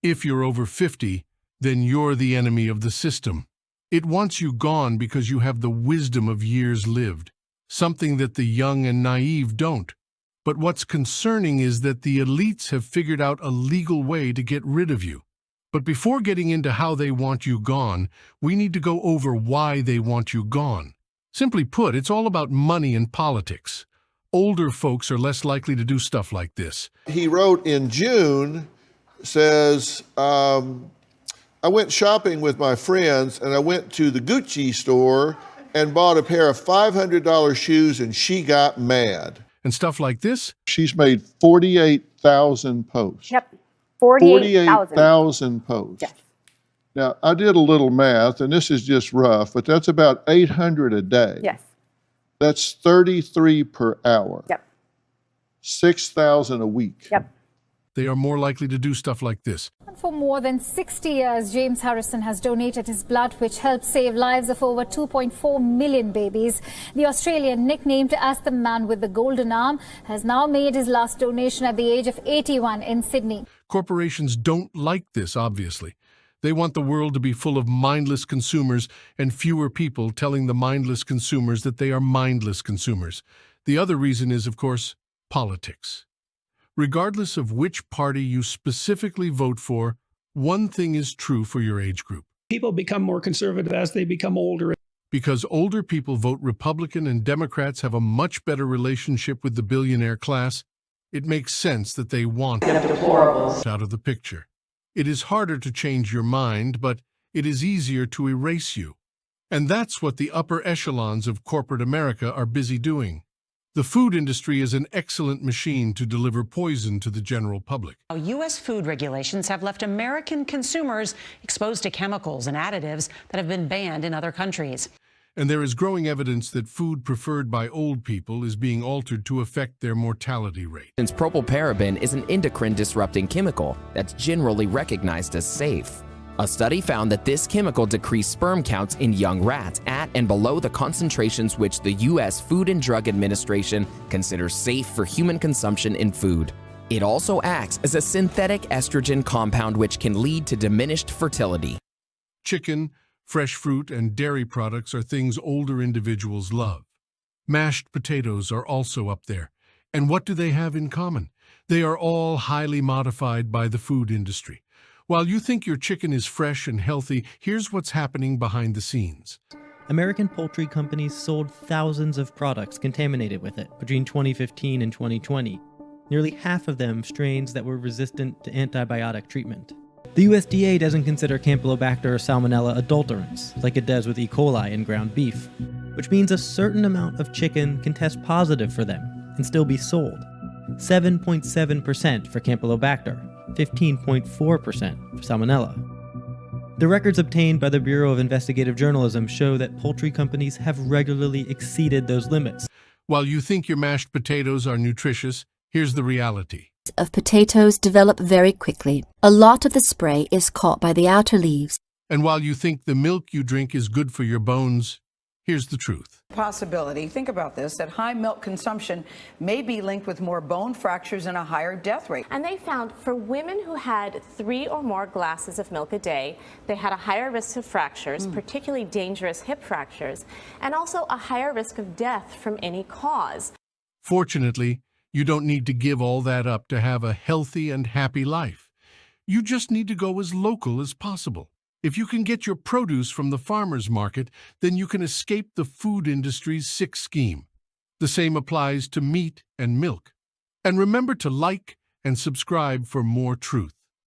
If you're over 50, then you're the enemy of the system. It wants you gone because you have the wisdom of years lived, something that the young and naive don't. But what's concerning is that the elites have figured out a legal way to get rid of you. But before getting into how they want you gone, we need to go over why they want you gone. Simply put, it's all about money and politics. Older folks are less likely to do stuff like this. He wrote in June, says, I went shopping with my friends and I went to the Gucci store and bought a pair of $500 shoes and she got mad. And stuff like this? She's made 48,000 posts. Yep. 48,000 posts. Yes. Now, I did a little math, and this is just rough, but that's about 800 a day. Yes. That's 33 per hour. Yep. 6,000 a week. Yep. They are more likely to do stuff like this. For more than 60 years, James Harrison has donated his blood, which helped save lives of over 2.4 million babies. The Australian, nicknamed as the man with the golden arm, has now made his last donation at the age of 81 in Sydney. Corporations don't like this, obviously. They want the world to be full of mindless consumers and fewer people telling the mindless consumers that they are mindless consumers. The other reason is, of course, politics. Regardless of which party you specifically vote for, one thing is true for your age group. People become more conservative as they become older. Because older people vote Republican and Democrats have a much better relationship with the billionaire class, it makes sense that they want deplorables out of the picture. It is harder to change your mind, but it is easier to erase you. And that's what the upper echelons of corporate America are busy doing. The food industry is an excellent machine to deliver poison to the general public. U.S. food regulations have left American consumers exposed to chemicals and additives that have been banned in other countries. And there is growing evidence that food preferred by old people is being altered to affect their mortality rate. Since propylparaben is an endocrine-disrupting chemical that's generally recognized as safe. A study found that this chemical decreased sperm counts in young rats at and below the concentrations which the U.S. Food and Drug Administration considers safe for human consumption in food. It also acts as a synthetic estrogen compound which can lead to diminished fertility. Chicken, fresh fruit, and dairy products are things older individuals love. Mashed potatoes are also up there. And what do they have in common? They are all highly modified by the food industry. While you think your chicken is fresh and healthy, here's what's happening behind the scenes. American poultry companies sold thousands of products contaminated with it between 2015 and 2020. Nearly half of them strains that were resistant to antibiotic treatment. The USDA doesn't consider Campylobacter or Salmonella adulterants, like it does with E. coli in ground beef, which means a certain amount of chicken can test positive for them and still be sold. 7.7% for Campylobacter, 15.4% for Salmonella. The records obtained by the Bureau of Investigative Journalism show that poultry companies have regularly exceeded those limits. While you think your mashed potatoes are nutritious, here's the reality. Of potatoes develop very quickly. A lot of the spray is caught by the outer leaves. And while you think the milk you drink is good for your bones, here's the truth. Possibility, think about this, that high milk consumption may be linked with more bone fractures and a higher death rate. And they found for women who had 3 or more glasses of milk a day, they had a higher risk of fractures, particularly dangerous hip fractures, and also a higher risk of death from any cause. Fortunately, you don't need to give all that up to have a healthy and happy life. You just need to go as local as possible. If you can get your produce from the farmer's market, then you can escape the food industry's sick scheme. The same applies to meat and milk. And remember to like and subscribe for more truth.